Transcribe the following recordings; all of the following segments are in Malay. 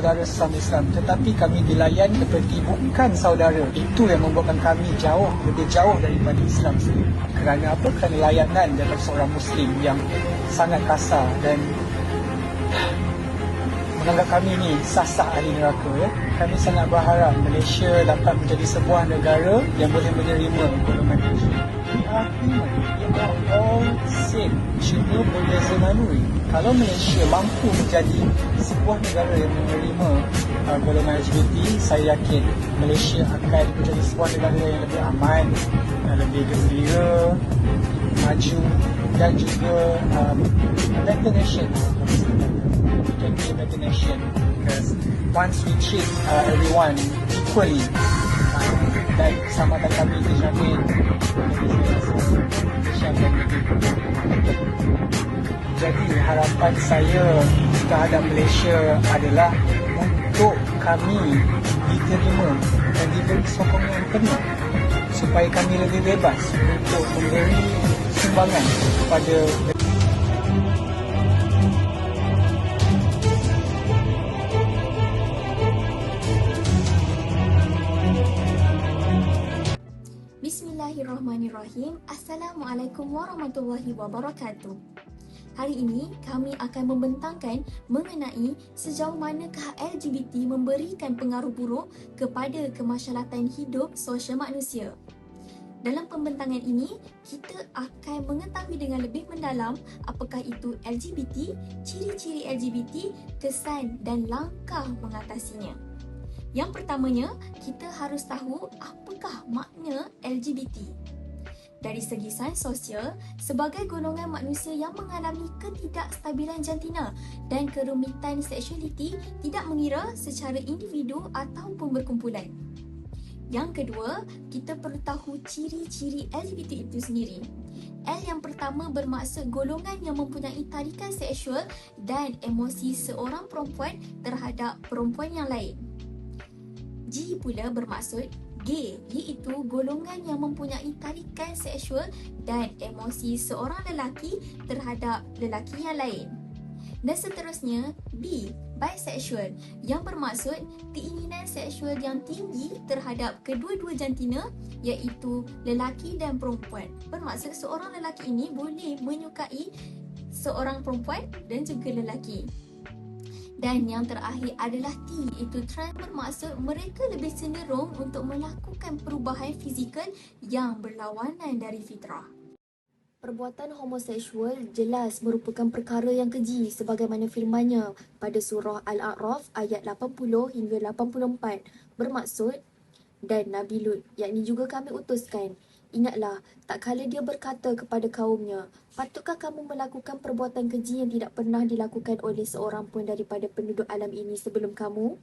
saudara sesama Islam, tetapi kami dilayan seperti bukan saudara. Itu yang membuatkan kami lebih jauh daripada Islam sendiri. Kerana apa? Kerana layanan daripada seorang Muslim yang sangat kasar dan menganggap kami ni sasah ahli neraka. Kami sangat berharap Malaysia dapat menjadi sebuah negara yang boleh menerima golongan ini. We are human. We are all same. Cuma berbeza naluri. Kalau Malaysia mampu menjadi sebuah negara yang menerima golongan LGBT, saya yakin Malaysia akan menjadi sebuah negara yang lebih aman, lebih gembira, maju dan juga better nation. We can be a better nation because once we treat everyone equally, dan keselamatan kami terjamin, jadi harapan saya terhadap Malaysia adalah untuk kami diterima dan diberi sokongan penuh supaya kami lebih bebas untuk memberi sumbangan kepada Bismillahirrahmanirrahim. Assalamualaikum warahmatullahi wabarakatuh. Hari ini kami akan membentangkan mengenai sejauh manakah LGBT memberikan pengaruh buruk kepada kemaslahatan hidup sosial manusia. Dalam pembentangan ini, kita akan mengetahui dengan lebih mendalam apakah itu LGBT, ciri-ciri LGBT, kesan dan langkah mengatasinya. Yang pertamanya, kita harus tahu apakah makna LGBT. Dari segi sains sosial, sebagai golongan manusia yang mengalami ketidakstabilan jantina dan kerumitan seksualiti tidak mengira secara individu ataupun berkumpulan. Yang kedua, kita perlu tahu ciri-ciri LGBT itu sendiri. L yang pertama bermaksud golongan yang mempunyai tarikan seksual dan emosi seorang perempuan terhadap perempuan yang lain. G pula bermaksud gay, iaitu golongan yang mempunyai tarikan seksual dan emosi seorang lelaki terhadap lelaki yang lain. Dan seterusnya, B, bisexual, yang bermaksud keinginan seksual yang tinggi terhadap kedua-dua jantina, iaitu lelaki dan perempuan. Bermaksud seorang lelaki ini boleh menyukai seorang perempuan dan juga lelaki. Dan yang terakhir adalah T, iaitu trans, bermaksud mereka lebih cenderung untuk melakukan perubahan fizikal yang berlawanan dari fitrah. Perbuatan homoseksual jelas merupakan perkara yang keji sebagaimana firmannya pada surah Al-A'raf ayat 80 hingga 84, bermaksud, dan Nabi Lut, yakni juga kami utuskan. Ingatlah, tak kala dia berkata kepada kaumnya, patutkah kamu melakukan perbuatan keji yang tidak pernah dilakukan oleh seorang pun daripada penduduk alam ini sebelum kamu?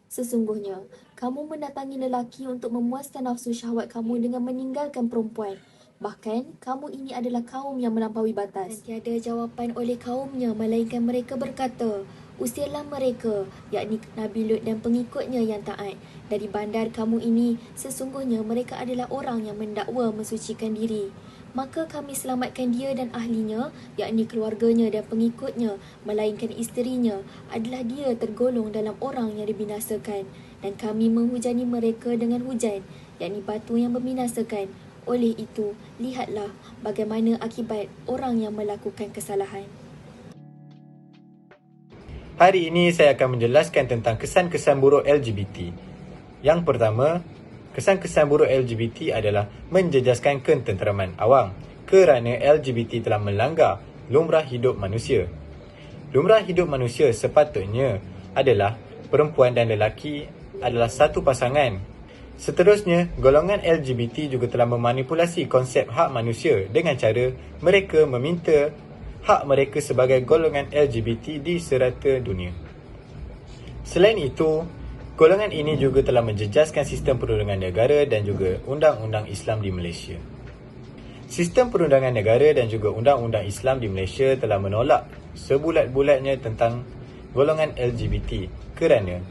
Sesungguhnya, kamu mendatangi lelaki untuk memuaskan nafsu syahwat kamu dengan meninggalkan perempuan. Bahkan, kamu ini adalah kaum yang melampaui batas. Dan tiada jawapan oleh kaumnya, melainkan mereka berkata, usirlah mereka, yakni Nabi Lut dan pengikutnya yang taat, dari bandar kamu ini. Sesungguhnya mereka adalah orang yang mendakwa mensucikan diri. Maka kami selamatkan dia dan ahlinya, yakni keluarganya dan pengikutnya, melainkan isterinya adalah dia tergolong dalam orang yang dibinasakan. Dan kami menghujani mereka dengan hujan, yakni batu yang membinasakan. Oleh itu, lihatlah bagaimana akibat orang yang melakukan kesalahan. Hari ini saya akan menjelaskan tentang kesan-kesan buruk LGBT. Yang pertama, kesan-kesan buruk LGBT adalah menjejaskan ketenteraman awam kerana LGBT telah melanggar lumrah hidup manusia. Lumrah hidup manusia sepatutnya adalah perempuan dan lelaki adalah satu pasangan. Seterusnya, golongan LGBT juga telah memanipulasi konsep hak manusia dengan cara mereka meminta hak mereka sebagai golongan LGBT di serata dunia. Selain itu, golongan ini juga telah menjejaskan sistem perundangan negara dan juga undang-undang Islam di Malaysia. Sistem perundangan negara dan juga undang-undang Islam di Malaysia telah menolak sebulat-bulatnya tentang golongan LGBT kerana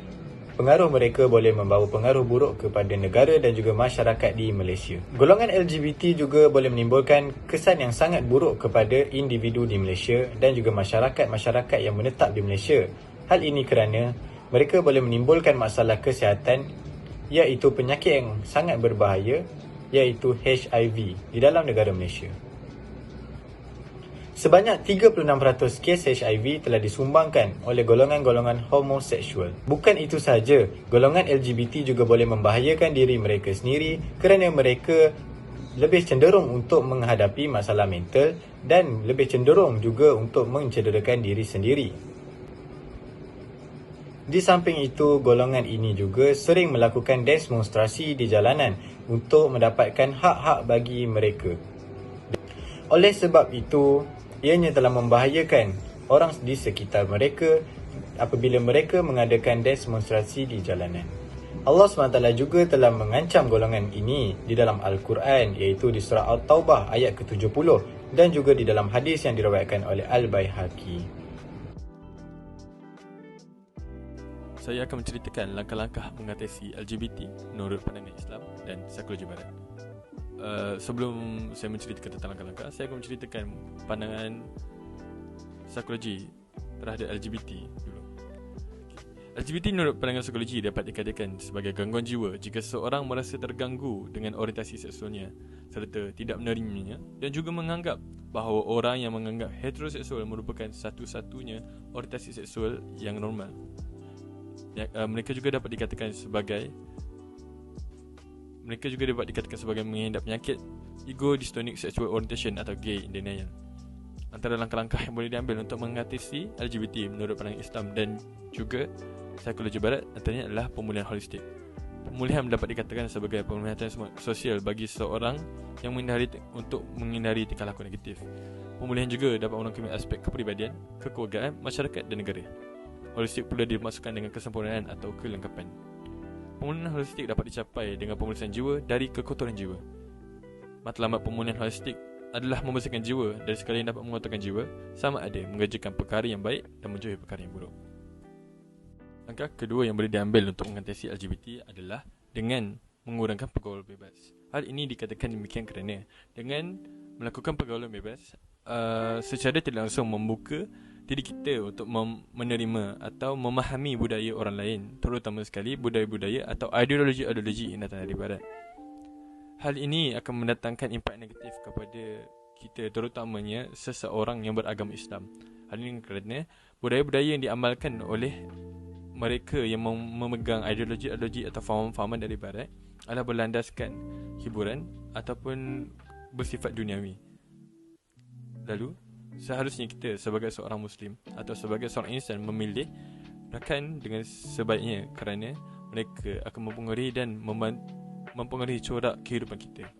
pengaruh mereka boleh membawa pengaruh buruk kepada negara dan juga masyarakat di Malaysia. Golongan LGBT juga boleh menimbulkan kesan yang sangat buruk kepada individu di Malaysia dan juga masyarakat-masyarakat yang menetap di Malaysia. Hal ini kerana mereka boleh menimbulkan masalah kesihatan, iaitu penyakit yang sangat berbahaya, iaitu HIV di dalam negara Malaysia. Sebanyak 36% kes HIV telah disumbangkan oleh golongan-golongan homoseksual. Bukan itu sahaja, golongan LGBT juga boleh membahayakan diri mereka sendiri kerana mereka lebih cenderung untuk menghadapi masalah mental dan lebih cenderung juga untuk mencederakan diri sendiri. Di samping itu, golongan ini juga sering melakukan demonstrasi di jalanan untuk mendapatkan hak-hak bagi mereka. Oleh sebab itu, ianya telah membahayakan orang di sekitar mereka apabila mereka mengadakan demonstrasi di jalanan. Allah SWT juga telah mengancam golongan ini di dalam Al-Quran, iaitu di surah At-Taubah ayat ke-70 dan juga di dalam hadis yang diriwayatkan oleh Al-Baihaqi. Saya akan menceritakan langkah-langkah mengatasi LGBT menurut pandangan Islam dan psikologi barat. Sebelum saya menceritakan tentang langkah-langkah, saya akan menceritakan pandangan psikologi terhadap LGBT dulu. LGBT menurut pandangan psikologi dapat dikatakan sebagai gangguan jiwa jika seseorang merasa terganggu dengan orientasi seksualnya serta tidak menerimanya, dan juga menganggap bahawa orang yang menganggap heteroseksual merupakan satu-satunya orientasi seksual yang normal. Mereka juga dapat dikatakan sebagai mengidap penyakit ego dystonic sexual orientation atau gay in denial. Antara langkah-langkah yang boleh diambil untuk mengatasi LGBT menurut pandangan Islam dan juga psikologi barat antaranya adalah pemulihan holistik. Pemulihan dapat dikatakan sebagai pemulihan sosial bagi seseorang yang menghindari tingkah laku negatif. Pemulihan juga dapat merangkumi aspek kepribadian, kekeluargaan, masyarakat dan negara. Holistik pula dimaksudkan dengan kesempurnaan atau kelengkapan. Pemulihan holistik dapat dicapai dengan pemulihan jiwa dari kekotoran jiwa. Matlamat pemulihan holistik adalah membersihkan jiwa dari segala yang dapat mengotorkan jiwa, sama ada mengerjakan perkara yang baik dan menjauhi perkara yang buruk. Langkah kedua yang boleh diambil untuk mengatasi LGBT adalah dengan mengurangkan pergaulan bebas. Hal ini dikatakan demikian kerana dengan melakukan pergaulan bebas, secara tidak langsung membuka diri kita untuk menerima atau memahami budaya orang lain, terutama sekali budaya-budaya atau ideologi-ideologi yang datang dari barat. Hal ini akan mendatangkan impak negatif kepada kita, terutamanya seseorang yang beragama Islam. Hal ini kerana budaya-budaya yang diamalkan oleh mereka yang memegang ideologi-ideologi atau faham-fahaman dari barat adalah berlandaskan hiburan ataupun bersifat duniawi. Lalu seharusnya kita sebagai seorang Muslim atau sebagai seorang insan memilih rakan dengan sebaiknya kerana mereka akan mempengaruhi dan mempengaruhi corak kehidupan kita.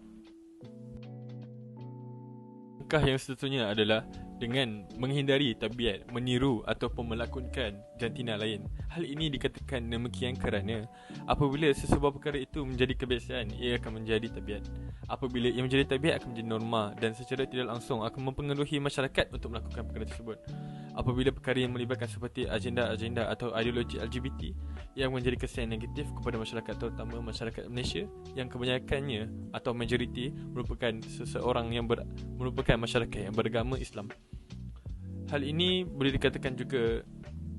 Langkah yang seterusnya adalah dengan menghindari tabiat meniru ataupun melakonkan jantina lain. Hal ini dikatakan demikian kerana apabila sesebuah perkara itu menjadi kebiasaan, ia akan menjadi tabiat. Apabila ia menjadi tabiat, akan menjadi norma dan secara tidak langsung akan mempengaruhi masyarakat untuk melakukan perkara tersebut. Apabila perkara yang melibatkan seperti agenda-agenda atau ideologi LGBT yang menjadi kesan negatif kepada masyarakat, terutama masyarakat Malaysia yang kebanyakannya atau majoriti merupakan merupakan masyarakat yang beragama Islam. Hal ini boleh dikatakan juga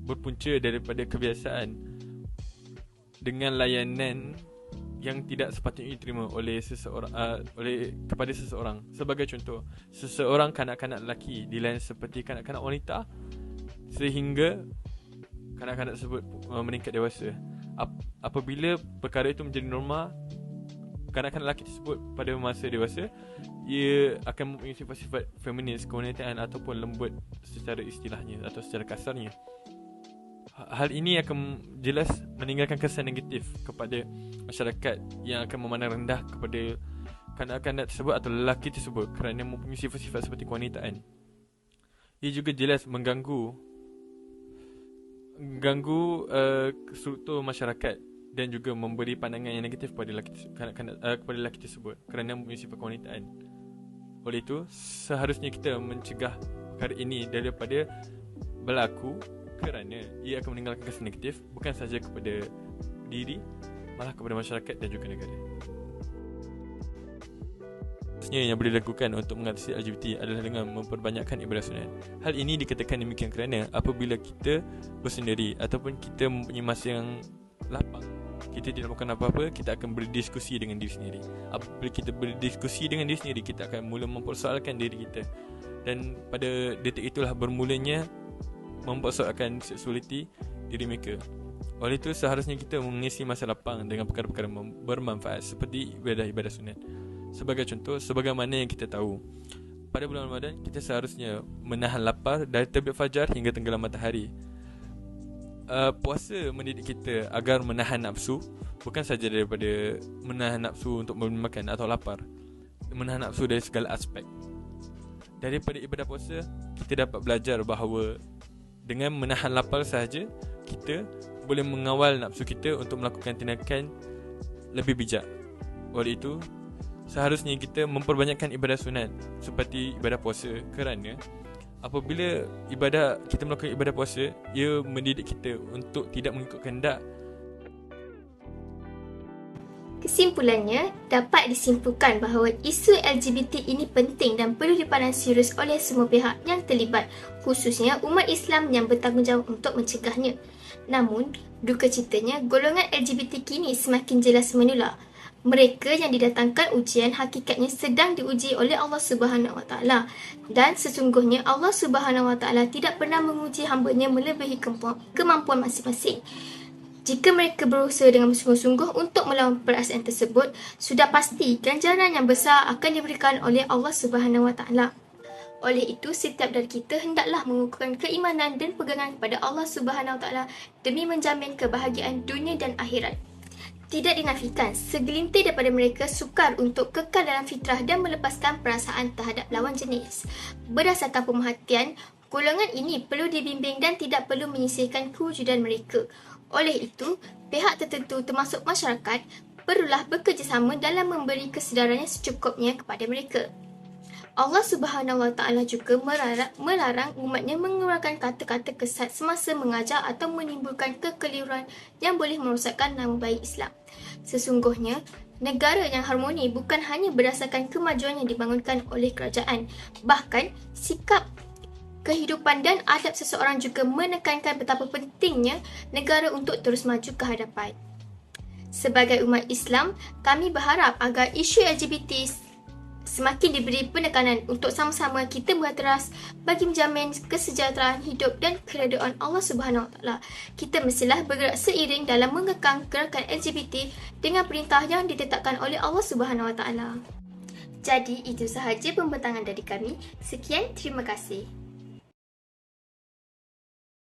berpunca daripada kebiasaan dengan layanan yang tidak sepatutnya diterima oleh seseorang kepada seseorang. Sebagai contoh, seseorang kanak-kanak lelaki dilayan seperti kanak-kanak wanita sehingga kanak-kanak tersebut meningkat dewasa. Apabila perkara itu menjadi norma, kanak-kanak lelaki tersebut pada masa dewasa ia akan mempunyai sifat-sifat feminis, kewanitaan ataupun lembut secara istilahnya atau secara kasarnya. Hal ini akan jelas meninggalkan kesan negatif kepada masyarakat yang akan memandang rendah kepada kanak-kanak tersebut atau lelaki tersebut kerana mempunyai sifat-sifat seperti kewanitaan. Ia juga jelas mengganggu struktur masyarakat dan juga memberi pandangan yang negatif kepada lelaki tersebut kerana mempunyai sifat kewanitaan. Oleh itu, seharusnya kita mencegah perkara ini daripada berlaku kerana ia akan meninggalkan kesan negatif bukan sahaja kepada diri, malah kepada masyarakat dan juga negara. seterusnya yang boleh dilakukan untuk mengatasi LGBT adalah dengan memperbanyakkan ibadah sunat. Hal ini dikatakan demikian kerana apabila kita bersendiri ataupun kita mempunyai masa yang lapang, kita tidak melakukan apa-apa, kita akan berdiskusi dengan diri sendiri. Apabila kita berdiskusi dengan diri sendiri, kita akan mula mempersoalkan diri kita. Dan pada detik itulah bermulanya mempersoalkan seksualiti diri mereka. Oleh itu, seharusnya kita mengisi masa lapang dengan perkara-perkara bermanfaat seperti ibadah-ibadah sunat. Sebagai contoh, sebagaimana yang kita tahu, pada bulan Ramadan kita seharusnya menahan lapar dari terbit fajar hingga tenggelam matahari. Puasa mendidik kita agar menahan nafsu, bukan saja daripada menahan nafsu untuk makan atau lapar, menahan nafsu dari segala aspek. Daripada ibadah puasa, kita dapat belajar bahawa dengan menahan lapar sahaja, kita boleh mengawal nafsu kita untuk melakukan tindakan lebih bijak. Oleh itu, seharusnya kita memperbanyakkan ibadah sunat seperti ibadah puasa, kerana apabila kita melakukan ibadah puasa, ia mendidik kita untuk tidak mengikut kehendak. Kesimpulannya, dapat disimpulkan bahawa isu LGBT ini penting dan perlu dipandang serius oleh semua pihak yang terlibat, khususnya umat Islam yang bertanggungjawab untuk mencegahnya. Namun, duka citanya, golongan LGBT kini semakin jelas menular. Mereka yang didatangkan ujian hakikatnya sedang diuji oleh Allah Subhanahu Wa Taala, dan sesungguhnya Allah Subhanahu Wa Taala tidak pernah menguji hamba-Nya melebihi kemampuan masing-masing. Jika mereka berusaha dengan sungguh-sungguh untuk melawan perasaan tersebut, sudah pasti ganjaran yang besar akan diberikan oleh Allah Subhanahu Wa Taala. Oleh itu, setiap dari kita hendaklah mengukuhkan keimanan dan pegangan kepada Allah Subhanahu Wa Taala demi menjamin kebahagiaan dunia dan akhirat. Tidak dinafikan, segelintir daripada mereka sukar untuk kekal dalam fitrah dan melepaskan perasaan terhadap lawan jenis. Berdasarkan pemerhatian, golongan ini perlu dibimbing dan tidak perlu menyisihkan kewujudan mereka. Oleh itu, pihak tertentu termasuk masyarakat perlulah bekerjasama dalam memberi kesedaran yang secukupnya kepada mereka. Allah Subhanahu Wa Taala juga melarang umatnya menggunakan kata-kata kesat semasa mengajar atau menimbulkan kekeliruan yang boleh merosakkan nama baik Islam. Sesungguhnya, negara yang harmoni bukan hanya berdasarkan kemajuan yang dibangunkan oleh kerajaan, bahkan sikap kehidupan dan adab seseorang juga menekankan betapa pentingnya negara untuk terus maju ke hadapan. Sebagai umat Islam, kami berharap agar isu LGBT semakin diberi penekanan untuk sama-sama kita berteras bagi menjamin kesejahteraan hidup dan keredaan Allah Subhanahu Wa Taala. Kita mestilah bergerak seiring dalam mengekang gerakan LGBT dengan perintah yang ditetapkan oleh Allah Subhanahu Wa Taala. Jadi itu sahaja pembentangan dari kami. Sekian, terima kasih.